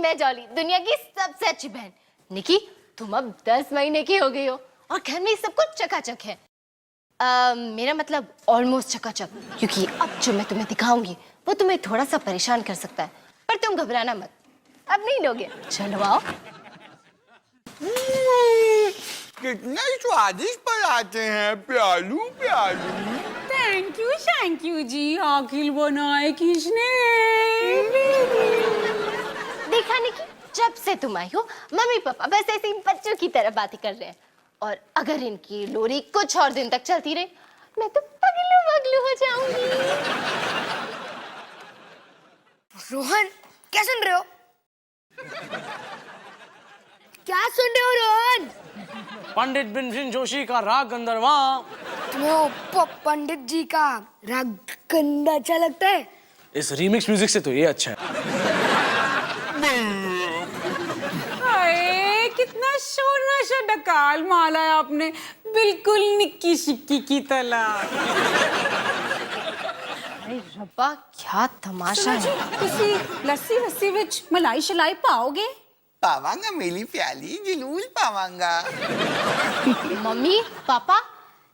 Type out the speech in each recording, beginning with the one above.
मैं जॉली, दुनिया की सबसे अच्छी बहन। निकी, तुम अब 10 महीने की हो गई हो और घर में सब कुछ चकाचक है। मेरा मतलब ऑलमोस्ट चकाचक, क्योंकि अब जो मैं तुम्हें दिखाऊंगी वो तुम्हें थोड़ा सा परेशान कर सकता है, पर तुम घबराना मत, अब नहीं लोगे। चलो आओ। कितने स्वादिष्ट पराठे हैं, प्यालू प्यालू। थैंक यू जी। आखिर बनाए किसने? देखा निकी, जब से तुम आई हो मम्मी पापा बस ऐसे ही बच्चों की तरह बातें कर रहे हैं, और अगर इनकी लोरी कुछ और दिन तक चलती रही मैं तो पगलू पगलू हो जाऊंगी। रोहन, क्या सुन रहे हो? क्या सुन रहे हो रोहन? पंडित भीमसेन जोशी का राग गंधर्वा। तुम्हें वो पंडित जी का राग गंदा अच्छा लगता है? इस रीमिक्स म्यूजिक से तो ये अच्छा है। हाय, कितना शोर नशा डकाल माला है आपने, बिल्कुल निक्की शिक्की की तरह। अरे रब्बा, क्या तमाशा है। किसी लस्सी वस्सी विच मलाई शलाई पाओगे? पावांगा मेरी प्याली, जरूर पावांगा। मम्मी पापा,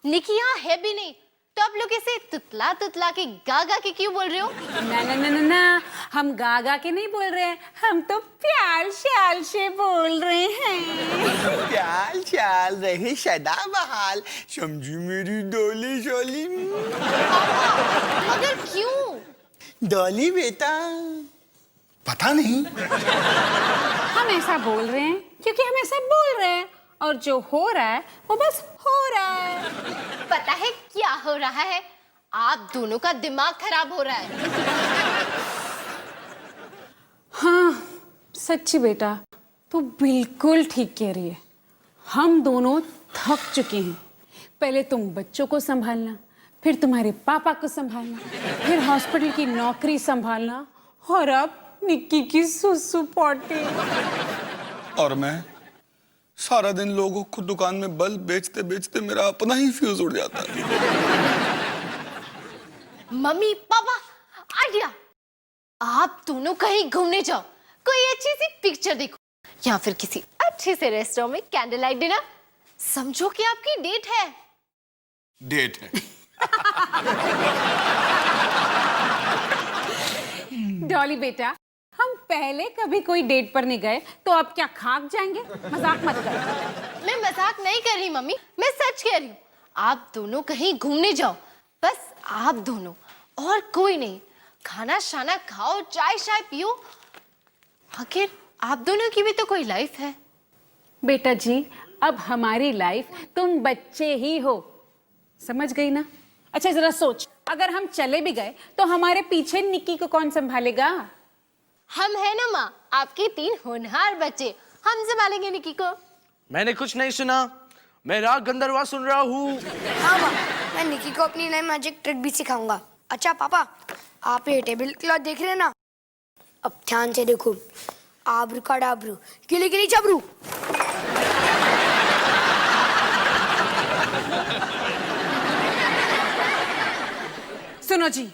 निकी यहाँ है भी नहीं, तो आप लोग ऐसे तुतला तुतला के गा के क्यों बोल रहे हो? ना ना ना ना ना, हम गा के नहीं बोल रहे हैं, हम तो प्याल श्याल से बोल रहे हैं। प्याल श्याल रहे सदा बहाल, समझी मेरी डोली शोली। मगर क्यों? डोली बेटा, पता नहीं। हम ऐसा बोल रहे हैं क्योंकि हम ऐसा बोल रहे हैं, और जो हो रहा है वो बस हो रहा है। पता है क्या हो रहा है? आप दोनों का दिमाग खराब हो रहा है। हाँ सच्ची बेटा, तू बिल्कुल ठीक कह रही है। हम दोनों थक चुके हैं। पहले तुम बच्चों को संभालना, फिर तुम्हारे पापा को संभालना, फिर हॉस्पिटल की नौकरी संभालना, और अब निक्की की सुसु पॉटी। और मैं सारा दिन लोगों को दुकान में बल्ब बेचते बेचते मेरा अपना ही फ्यूज उड़ जाता है। Mummy papa, idea! आप दोनों कहीं घूमने जाओ, कोई अच्छी सी पिक्चर देखो, या फिर किसी अच्छे से रेस्टोरेंट में कैंडल लाइट डिनर। समझो कि आपकी डेट है। डेट है। डॉली बेटा, हम पहले कभी कोई डेट पर नहीं गए, तो अब क्या खाक जाएंगे? मजाक मत कर। मैं मजाक नहीं कर रही मम्मी, मैं सच कह रही हूँ। आप दोनों कहीं घूमने जाओ, बस आप दोनों, और कोई नहीं। खाना शाना खाओ, चाय शाय पियो। आखिर आप दोनों की भी तो कोई लाइफ है। बेटा जी, अब हमारी लाइफ तुम बच्चे ही हो, समझ गई ना? अच्छा जरा सोच, अगर हम चले भी गए तो हमारे पीछे निक्की को कौन संभालेगा? हम है ना माँ, आपके 3 होनहार बच्चे, हम संभालेंगे निकी को। मैंने कुछ नहीं सुना, मैं राग गंधर्वा सुन रहा हूँ। हाँ माँ, मैं निकी को अपनी नई मैजिक ट्रिक भी सिखाऊंगा। अच्छा पापा, आप ये टेबल क्लॉथ देख रहे हैं ना? अब ध्यान से देखो। आब्रू का डाब्रू, गिली गिली चबरू। सुनो जी,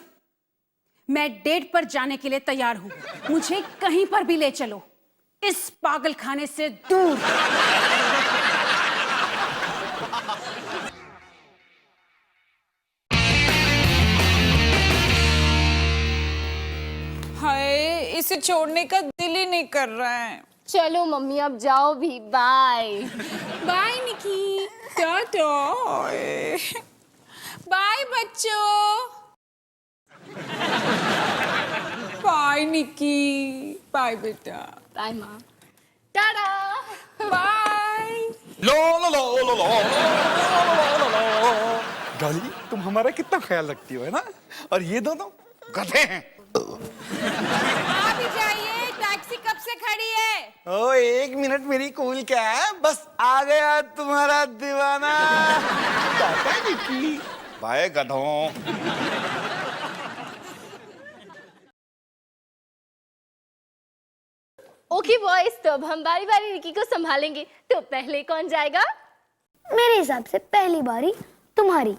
मैं डेट पर जाने के लिए तैयार हूँ। मुझे कहीं पर भी ले चलो, इस पागल खाने से दूर। हाय, इसे छोड़ने का दिल ही नहीं कर रहा है। चलो मम्मी, अब जाओ भी। बाय बाय निकी, टाटा। बाय बच्चों। बाय निकी, बाय बेटा। बाय माँ, टाटा। बाय। लो लो लो लो लो डॉली, तुम हमारा कितना ख्याल रखती हो, है ना? और ये दोनों गधे हैं। आप ही जाइए, टैक्सी कब से खड़ी है? ओ 1 मिनट, मेरी कूल क्या है, बस आ गया तुम्हारा दीवाना। टाटा निकी, बाय गधों। ओके बॉयज, तो अब हम बारी बारी निकी को संभालेंगे। तो पहले कौन जाएगा? मेरे हिसाब से पहली बारी तुम्हारी।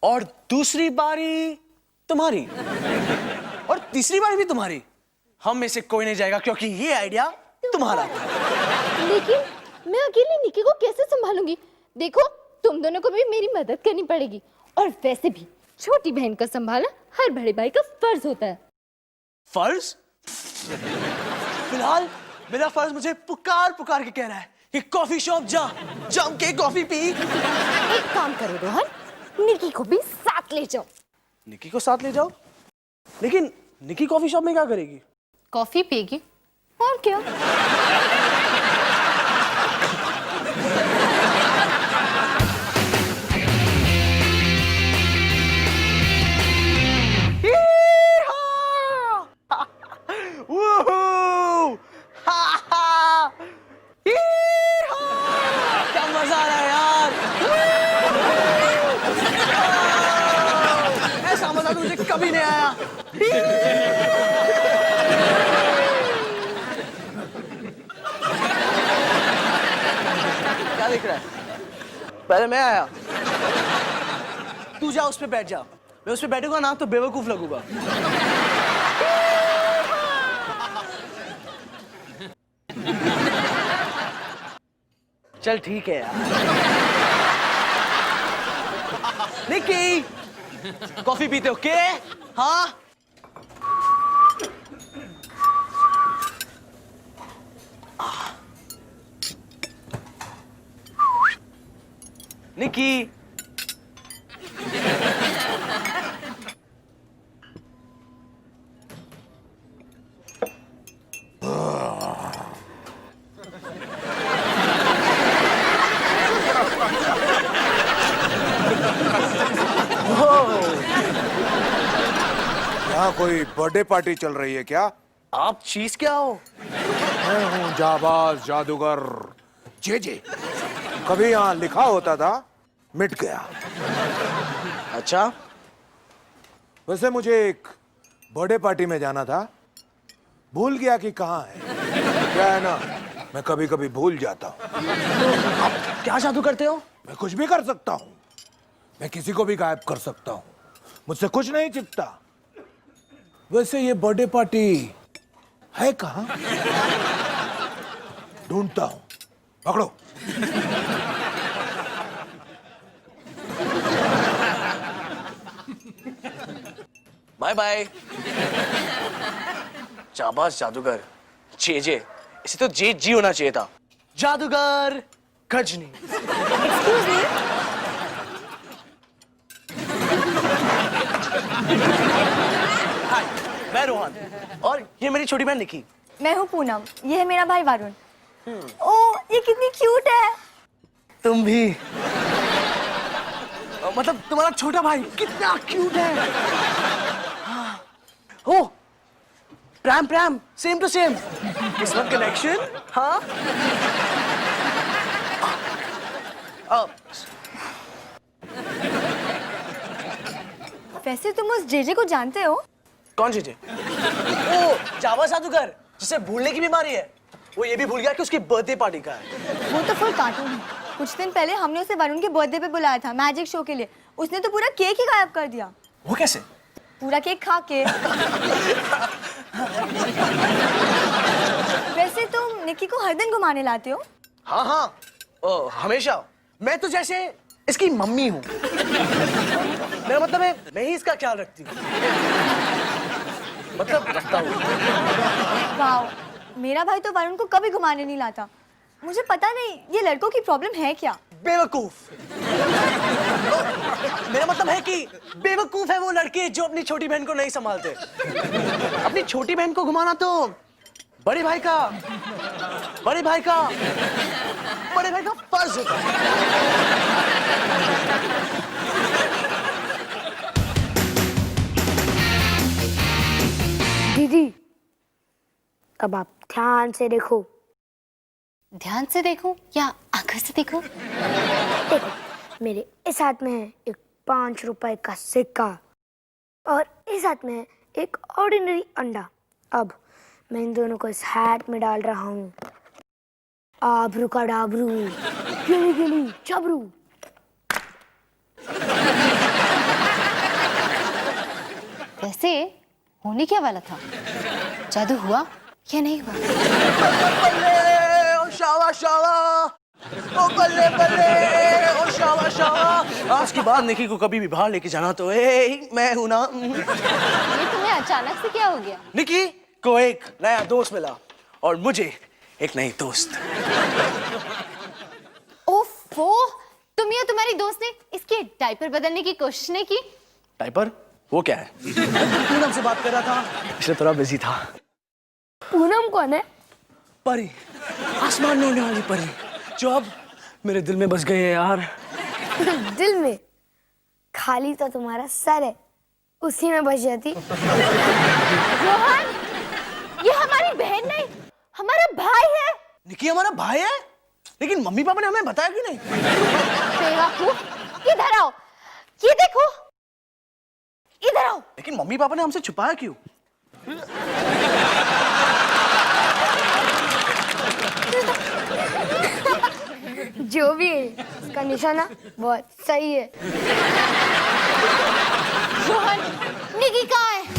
और दूसरी बारी तुम्हारी, और तीसरी बारी भी तुम्हारी। हम में से कोई नहीं जाएगा क्योंकि ये आइडिया तुम्हारा था। लेकिन मैं अकेली निकी को कैसे संभालूंगी? देखो, तुम दोनों को भी मेरी मदद करनी पड़ेगी। और वैसे भी छोटी बहन को संभालना हर बड़े भाई का फर्ज होता है। फर्ज? फिलहाल मेरा फर्ज मुझे पुकार पुकार के कह रहा है कि कॉफी शॉप जा, जम के कॉफी पी। एक काम करो रोहन, निकी को भी साथ ले जाओ। निकी को साथ ले जाओ? लेकिन निकी कॉफी शॉप में क्या करेगी? कॉफी पिएगी, और क्या। क्या मजा आ रहा है यार। ऐसा मजा तो मुझे कभी नहीं आया। क्या देख रहा है? पहले मैं आया। तू जा उस पे बैठ जा। मैं उस पे बैठूंगा ना तो बेवकूफ लगूंगा। चल ठीक है यार। निकी, कॉफी पीते हो के? हाँ। निकी, यहाँ कोई बर्थडे पार्टी चल रही है क्या? आप चीज क्या हो? मैं हूँ जाबाज जादूगर जे। कभी यहाँ लिखा होता था, मिट गया। अच्छा, वैसे मुझे एक बर्थडे पार्टी में जाना था, भूल गया कि कहाँ है। क्या है ना, मैं कभी कभी भूल जाता हूँ। आप क्या जादू करते हो? मैं कुछ भी कर सकता हूँ। मैं किसी को भी गायब कर सकता हूँ। मुझसे कुछ नहीं छिपता। वैसे ये बर्थडे पार्टी है कहाँ? ढूंढता हूँ। पकड़ो। Bye bye. जाबाज जादूगर जे, इसे तो जी होना चाहिए था। जादूगर गजनी। हाय, मैं रोहन और ये मेरी छोटी बहन निकी। मैं हूँ पूनम, ये है मेरा भाई वरुण। ओ, ये कितनी क्यूट है। तुम भी। मतलब तुम्हारा छोटा भाई कितना क्यूट है। ओ, प्रैम प्रैम, सेम टू सेम। किस्मत कनेक्शन। हाँ। वैसे तुम उस जेजे को जानते हो? कौन चीज? ओ, जावा जादूगर जिसे भूलने की बीमारी है। वो ये भी भूल गया कि उसकी बर्थडे पार्टी का है। वो तो फुल कार्टून है। कुछ दिन पहले हमने उसे वरुण के बर्थडे पे बुलाया था मैजिक शो के लिए। उसने तो पूरा केक ही गायब कर दिया। वो कैसे? पूरा केक खा के। वैसे तुम निकी को हर दिन घुमाने लाते हो? हाँ हाँ, हमेशा। मैं तो जैसे इसकी मम्मी हूँ। मेरा मतलब है मैं ही इसका ख्याल रखती हूँ। मतलब रखता हूँ। वाह, मेरा भाई तो वरुण को कभी घुमाने नहीं लाता। मुझे पता नहीं ये लड़कों की प्रॉब्लम है क्या। बेवकूफ। मेरा मतलब है कि बेवकूफ है वो लड़के जो अपनी छोटी बहन को नहीं संभालते। अपनी छोटी बहन को घुमाना तो बड़े भाई का फर्ज होता है। दीदी, अब आप ध्यान से देखो। ध्यान से देखूं या आंखों से देखूं? देखो, मेरे इस हाथ में है एक 5 रुपए का सिक्का और इस हाथ में है एक ऑर्डिनरी अंडा। अब मैं इन दोनों को इस हैट में डाल रहा हूँ। आबरू का डाबरू, गिली गिली चबरू। वैसे होने क्या वाला था? जादू हुआ या नहीं हुआ? बल्ले ओ शावा शावा, ओ बल्ले बल्ले ओ शावा शावा। आज के बाद निकी को कभी भी बाहर लेके जाना तो मैं हूं ना। ये तुम्हें अचानक से क्या हो गया? निकी को एक नया दोस्त मिला और मुझे एक नई दोस्त। ओफो, तुम या तुम्हारी दोस्त ने इसके डायपर बदलने की कोशिश नहीं की? डायपर? वो क्या है? पूनम से बात कर रहा था, इसलिए थोड़ा बिजी था। पूनम कौन है? परी, आसमान में उड़ने वाली परी, जो अब मेरे दिल में बस गई है यार। दिल में? खाली तो तुम्हारा सर है, उसी में बस जाती। रोहन, ये हमारी बहन नहीं, हमारा भाई है। निकी हमारा भाई है, लेकिन मम्मी पापा ने हमें बताया क्यों नहीं? बेवकूफ, इधर आओ, ये देखो, इधर आओ। लेकिन मम्मी पापा ने हमसे छुपाया क्यों? जो भी है, इसका निशाना बहुत सही है। रोहन, निकी कहाँ है?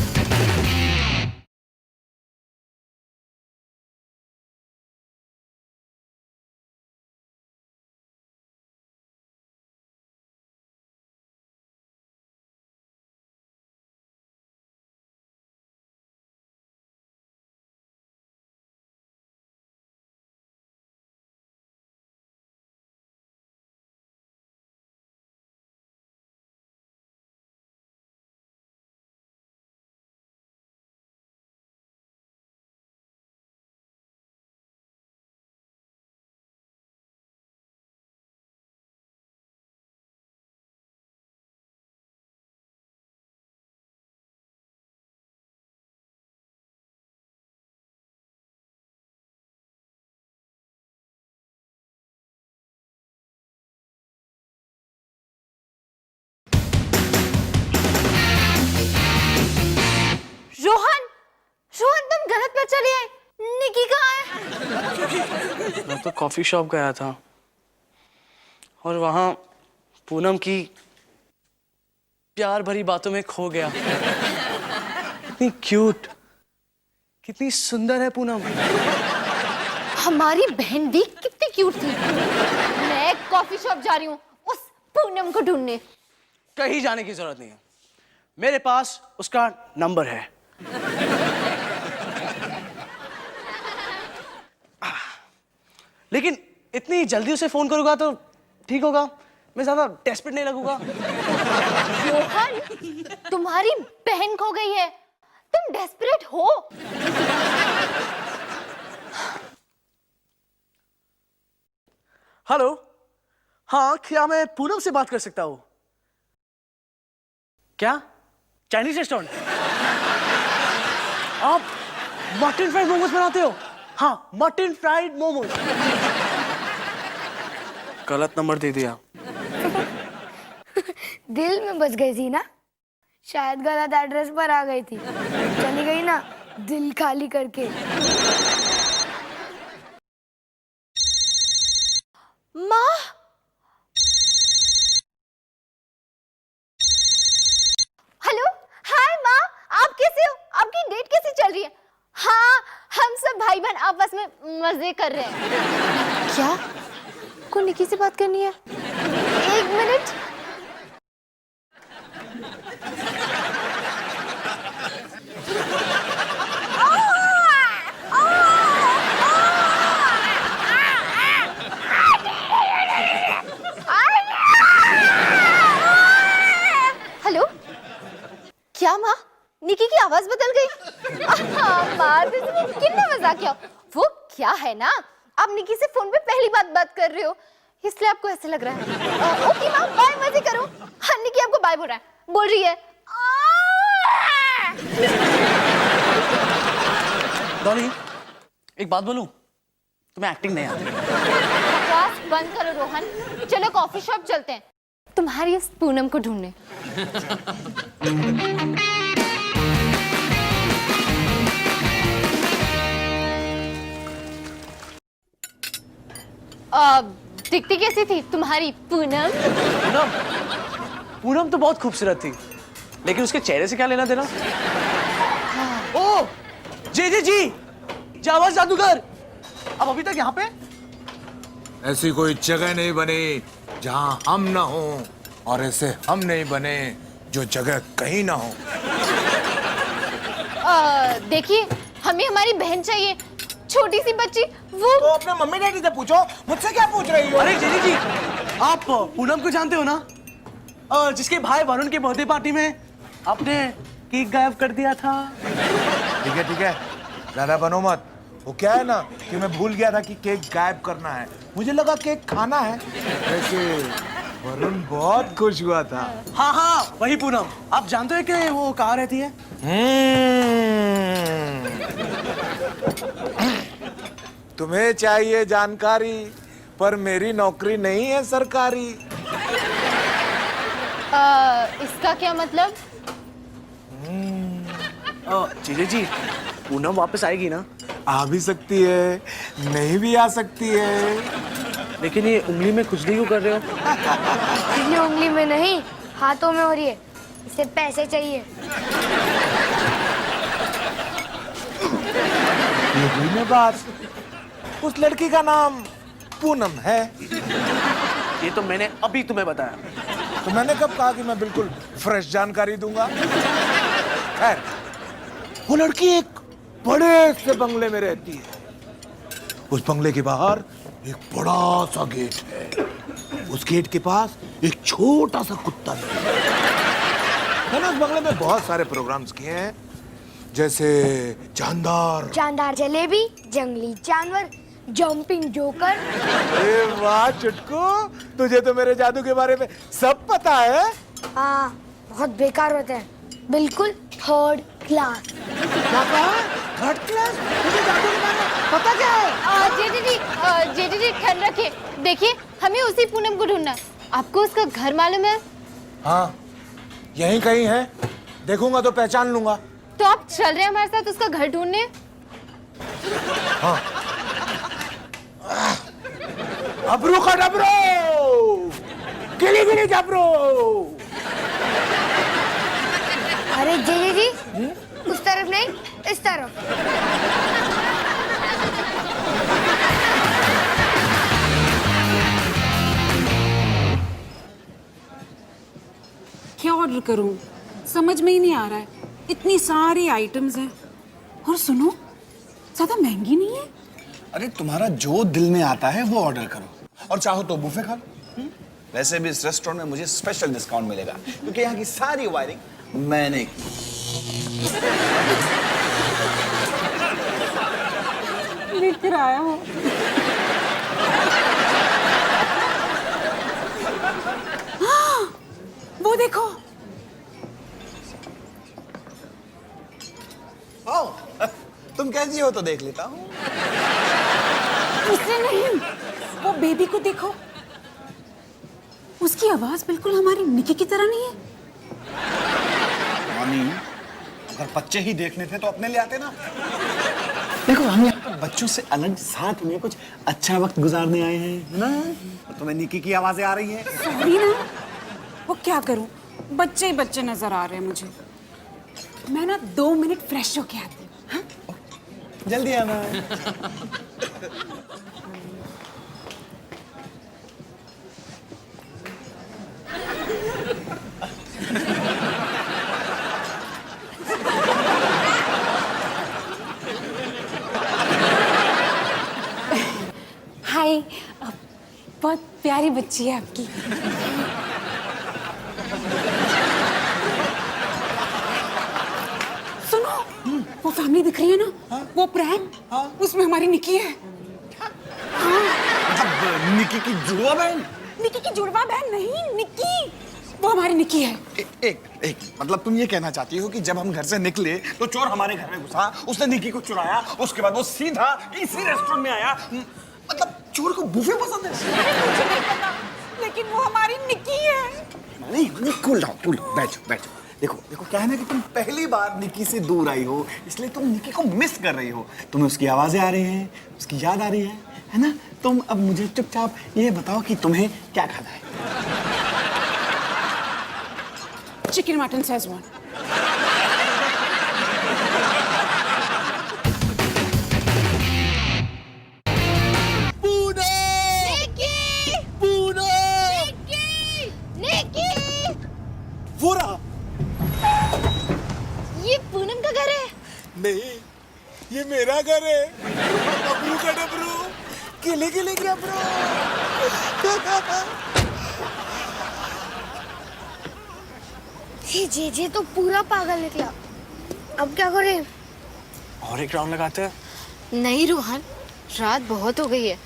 रोहन, रोहन तुम गलत पर चले आए। निकी कहाँ है? मैं तो कॉफी शॉप गया था और वहां पूनम की प्यार भरी बातों में खो गया। कितनी क्यूट, कितनी सुंदर है पूनम। हमारी बहन भी कितनी क्यूट थी। मैं कॉफी शॉप जा रही हूँ उस पूनम को ढूंढने। कहीं जाने की जरूरत नहीं है, मेरे पास उसका नंबर है। लेकिन इतनी जल्दी उसे फोन करूंगा तो ठीक होगा, मैं ज्यादा डेस्परेट नहीं लगूंगा। रोहन, तुम्हारी बहन खो गई है, तुम डेस्परेट हो? हेलो, हाँ क्या मैं पूनम से बात कर सकता हूँ? क्या? Chinese restaurant? आप मटन फ्राइड मोमोज बनाते हो? हाँ, मटन फ्राइड मोमोज। गलत नंबर दे दिया। दिल में बस गई थी ना, शायद गलत एड्रेस पर आ गई थी, चली गई ना दिल खाली करके। माँ, हेलो, हाय माँ, आप कैसे हो? आपकी डेट कैसी चल रही है? हाँ, हम सब भाई बहन आपस में मजे कर रहे हैं। क्या? को निकी से बात करनी है? एक मिनट। हेलो, क्या माँ? निकी की आवाज बदल गई? माँ, कितना मजाक किया। वो क्या है ना, आप निकी से फोन पे पहली बात कर रहे हो, इसलिए आपको ऐसे लग रहा है। ओके माँ, बाय, मजे करो। हाँ, निकी आपको बाय बोल रहा है, बोल रही है। डॉली, एक बात बोलूं, तुम्हें एक्टिंग नहीं आती। बकवास बंद करो रोहन, चलो कॉफी शॉप चलते हैं, तुम्हारी उस पूनम को ढूंढने। दिखती कैसी थी तुम्हारी पूनम? पूनम, पूनम तो बहुत खूबसूरत थी, लेकिन उसके चेहरे से क्या लेना देना? ओह, जी जाबाज जादूगर, अब अभी तक यहाँ पे? ऐसी कोई जगह नहीं बनी जहां हम ना हो, और ऐसे हम नहीं बने जो जगह कहीं ना हो। देखिए, हमें हमारी बहन चाहिए, छोटी सी बच्ची, वो। तो अपने मम्मी डैडी से पूछो, मुझसे क्या पूछ रही हो? अरे जी आप पूनम को जानते हो ना, जिसके भाई वरुण के बर्थडे पार्टी में आपने केक गायब कर दिया था। ठीक है, ज्यादा बनो मत। वो क्या है ना कि मैं भूल गया था कि केक गायब करना है, मुझे लगा केक खाना है। वैसे वरुण बहुत खुश हुआ था। हाँ वही पूनम। आप जानते हो कि वो कहाँ रहती है? तुम्हें चाहिए जानकारी, पर मेरी नौकरी नहीं है सरकारी। इसका क्या मतलब? जी पूनम वापस आएगी ना? आ भी सकती है, नहीं भी आ सकती है। लेकिन ये उंगली में खुजली क्यों कर रहे हो? इसलिए उंगली में नहीं, हाथों में हो रही है। इसे पैसे चाहिए। ये हुई ना बात। उस लड़की का नाम पूनम है। ये तो मैंने अभी तुम्हें बताया। तो मैंने कब कहा कि मैं बिल्कुल फ्रेश जानकारी दूंगा? खैर, वो लड़की एक बड़े से बंगले में रहती है। उस बंगले के बाहर एक बड़ा सा गेट है। उस गेट के पास एक छोटा सा कुत्ता है ना। उस बंगले में बहुत सारे प्रोग्राम्स किए हैं, जैसे जानदार जलेबी, जंगली जानवर, जंपिंग जोकर। अरे वाह चुटकू, तुझे तो मेरे जादू के बारे में सब पता है। हाँ, बहुत बेकार होते हैं, बिल्कुल थर्ड क्लास। क्या कहा? Third class? तुझे जादू के बारे में पता क्या है? जेडी ख्याल रखिए। देखिए, हमें उसी पूनम को ढूंढना है। आपको उसका घर मालूम है? हाँ, यहीं कहीं है, देखूंगा तो पहचान लूंगा। तो आप चल रहे हैं हमारे साथ उसका घर ढूंढने? हाँ। अबरू का डबरू, गिली गिली जबरू। अरे जी उस तरफ नहीं, इस तरफ। क्या ऑर्डर करूं, समझ में ही नहीं आ रहा है। इतनी सारी आइटम्स हैं, और सुनो, ज्यादा महंगी नहीं है। अरे तुम्हारा जो दिल में आता है वो ऑर्डर करो, और चाहो तो बुफे खा लो। वैसे भी इस रेस्टोरेंट में मुझे स्पेशल डिस्काउंट मिलेगा, क्योंकि यहाँ की सारी वायरिंग मैंने की। लेकर आया हो। वो देखो। आओ, तुम कैसी हो तो देख लेता हूँ। उसे नहीं, वो बेबी को देखो। उसकी आवाज बिल्कुल हमारी निकी की तरह नहीं है। मामी, अगर बच्चे ही देखने थे तो अपने ले आते ना। देखो, हम यहाँ पर बच्चों से अलग साथ में कुछ अच्छा वक्त गुजारने आए हैं, है ना? और तुम्हें निकी की आवाजें आ रही हैं। सॉरी ना, वो क्या करूं, बच्चे ही बच्चे नजर आ रहे हैं मुझे। मैं ना 2 मिनट फ्रेश होके आती हूँ। हाँ? जल्दी आना। हाय, बहुत प्यारी बच्ची है आपकी। सुनो, वो फैमिली दिख रही है ना? वो प्रैंक, उसमें हमारी निकी है। मतलब निकी की जुड़वा बहन? निकी की जुड़वा बहन नहीं, निकी, वो हमारी निकी है। एक मतलब तुम ये कहना चाहती हो कि जब हम घर से निकले तो चोर हमारे घर में घुसा, उसने निकी को चुराया, उसके बाद वो सीधा इसी रेस्टोरेंट में आया। मतलब चोर को बुफे पसंद है। लेकिन वो हमारी निकी है। नहीं, कूल डाउन, बैठो। देखो क्या है ना कि तुम पहली बार निकी से दूर आई हो, इसलिए तुम निकी को मिस कर रही हो। तुम्हें उसकी आवाजें आ रही हैं, उसकी याद आ रही है ना? तुम अब मुझे चुपचाप ये बताओ कि तुम्हें क्या खाना है? Chicken mutton Schezwan. नहीं, ये मेरा घर है। डबरू का डबरू, किले किले के डबरू। ये जे तो पूरा पागल निकला। अब क्या करें? और एक राउंड लगाते हैं। नहीं रोहन, रात बहुत हो गई है।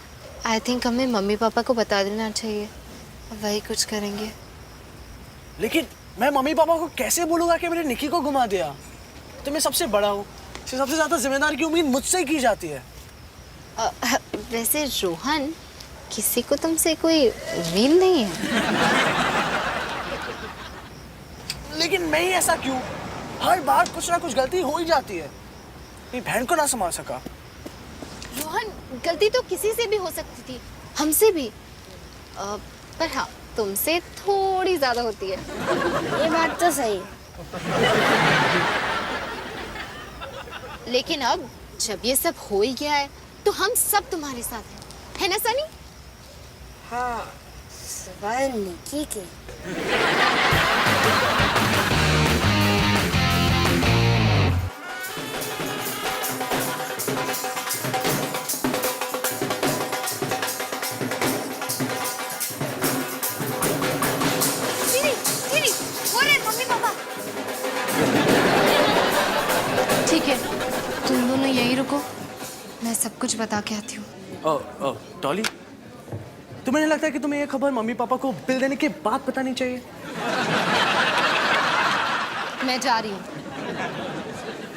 आई थिंक हमें मम्मी पापा को बता देना चाहिए, वही कुछ करेंगे। लेकिन मैं मम्मी पापा को कैसे बोलूंगा कि मैंने निकी को घुमा दिया? तो मैं सबसे बड़ा हूँ, सबसे ज्यादा जिम्मेदारी की उम्मीद मुझसे ही की जाती है। वैसे रोहन, किसी को तुमसे कोई उम्मीद नहीं है। लेकिन मैं ही ऐसा क्यों? हर बार कुछ ना कुछ गलती हो ही जाती है। मेरी बहन को ना संभाल सका। रोहन, गलती तो किसी से भी हो सकती थी, हमसे भी। पर हाँ, तुमसे थोड़ी ज्यादा होती है। ये बात तो सही है। लेकिन अब जब ये सब हो ही गया है तो हम सब तुम्हारे साथ हैं, है ना सनी? हाँ, सिवाय निकी के। Mummy papa. ठीक है, तुम दोनों यहीं रुको, मैं सब कुछ बता के आती हूँ। डॉली, तुम्हें नहीं लगता कि तुम्हें ये खबर मम्मी पापा को बिल देने के बाद बतानी चाहिए? मैं जा रही हूँ।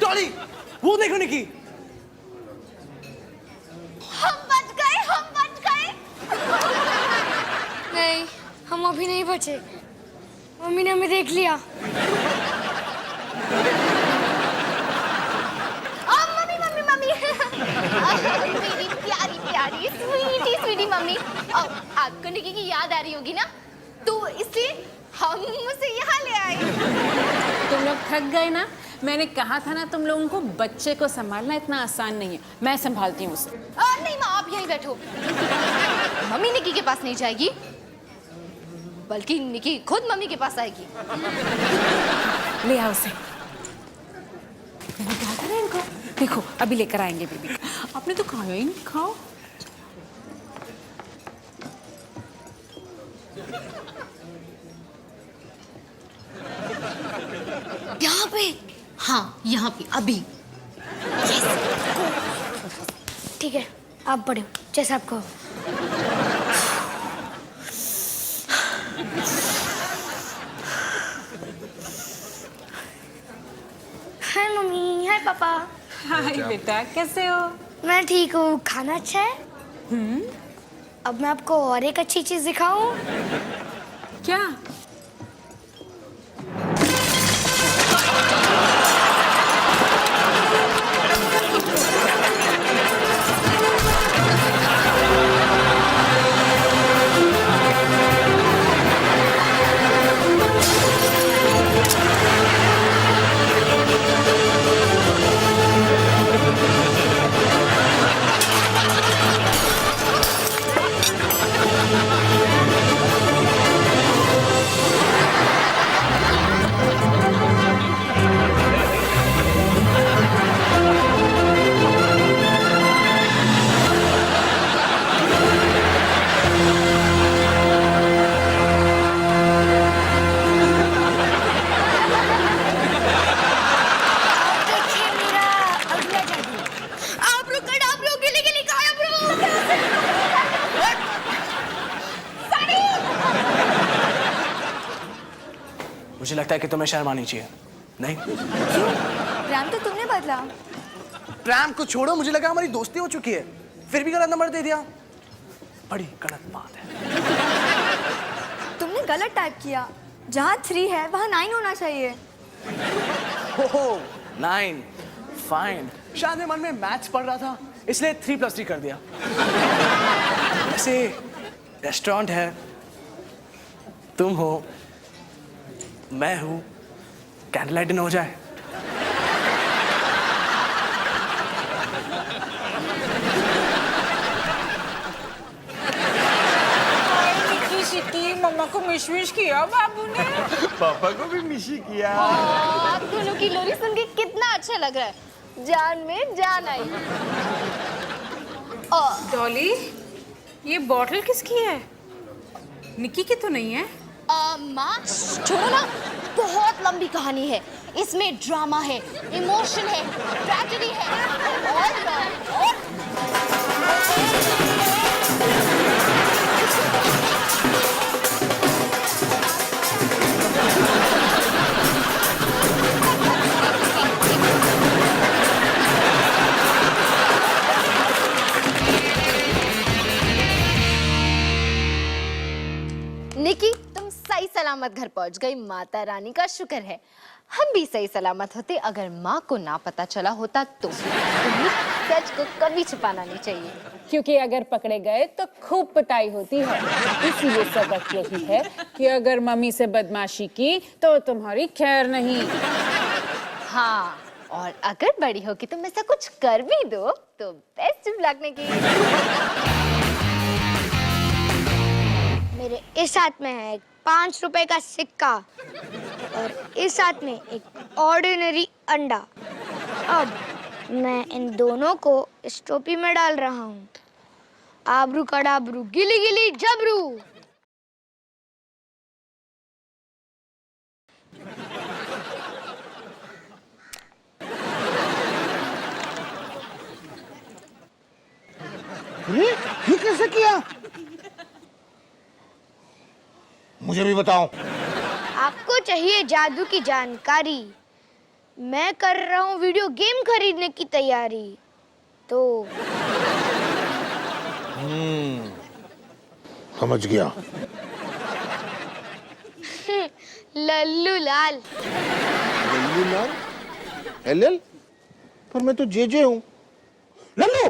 डॉली, वो देखो निकी। हम बच गए, हम बच गए। नहीं, हम अभी नहीं बचे। मम्मी ने हमें देख लिया। मम्मी मम्मी मम्मी मेरी प्यारी प्यारी स्वीटी स्वीटी मम्मी। आपको निकी की याद आ रही होगी ना, तो इसलिए हम उसे यहाँ ले आए। तुम लोग थक गए ना? मैंने कहा था ना, तुम लोगों को बच्चे को संभालना इतना आसान नहीं है। मैं संभालती हूँ उसे। नहीं माँ, आप यहीं बैठो। मम्मी निकी के पास नहीं जाएगी, बल्कि निकी खुद मम्मी के पास आएगी। ले आओ उसे। मैंने कहा था ना इनको, देखो अभी लेकर आएंगे बेबी। आपने तो खाया ही नहीं, खाओ। यहाँ पे? हाँ, यहाँ पे अभी। ठीक है, आप बढ़ो, जैसा आपको। हाय मम्मी, हाय पापा। हाय बेटा, कैसे हो? मैं ठीक हूँ। खाना अच्छा है? अब मैं आपको और एक अच्छी चीज दिखाऊं। क्या? मुझे लगता है कि तुम्हें शर्म आनी चाहिए। नहीं? प्रेम तो तुमने बदला। प्रेम को छोड़ो, मुझे लगा हमारी दोस्ती हो चुकी है, फिर भी गलत नंबर दे दिया। बड़ी गलत बात है। तुमने गलत टाइप किया। जहाँ 3 है वहाँ 9 होना चाहिए। ओहो, 9, फाइन। शायद मैं मन में मैथ्स पढ़ रहा था, इसलिए 3+3 कर दिया। वैसे रेस्टोरेंट है, तुम हो, मैं हूँ, कैंडल लाइट डिनर हो जाए। मम्मा को मिश किया बाबू ने। पापा को भी मिशी किया। आप दोनों की लोरी सुन के कितना अच्छा लग रहा है। जान में जान आई। डॉली, ये बॉटल किसकी है? निकी की तो नहीं है? माँ छोड़ो ना, बहुत लंबी कहानी है। इसमें ड्रामा है, इमोशन है, ट्रेजेडी है और निकी, तुम सही सलामत घर पहुंच गई, माता रानी का शुक्र है। हम भी सही सलामत होते अगर माँ को ना पता चला होता तो। तुम्हें सच को कभी छुपाना नहीं चाहिए, क्योंकि अगर पकड़े गए तो खूब पिटाई होती है। इसीलिए सबक यही है कि अगर मम्मी से बदमाशी की तो तुम्हारी खैर नहीं। हाँ, और अगर बड़ी होगी तुम ऐसा कुछ कर भी दो तो बेस्ट लक निकी। मेरे इस हाथ में है एक 5 रुपए का सिक्का और इस हाथ में एक ऑर्डिनरी अंडा। अब मैं इन दोनों को इस टोपी में डाल रहा हूँ। आबरू कडाबरू गिली गिली जबरू। ये कैसे किया? मुझे भी बताओ। आपको चाहिए जादू की जानकारी? मैं कर रहा हूँ वीडियो गेम खरीदने की तैयारी, तो समझ गया। लल्लू लाल। लल्लू लाल? एल? पर मैं तो जे हूँ। लल्लू!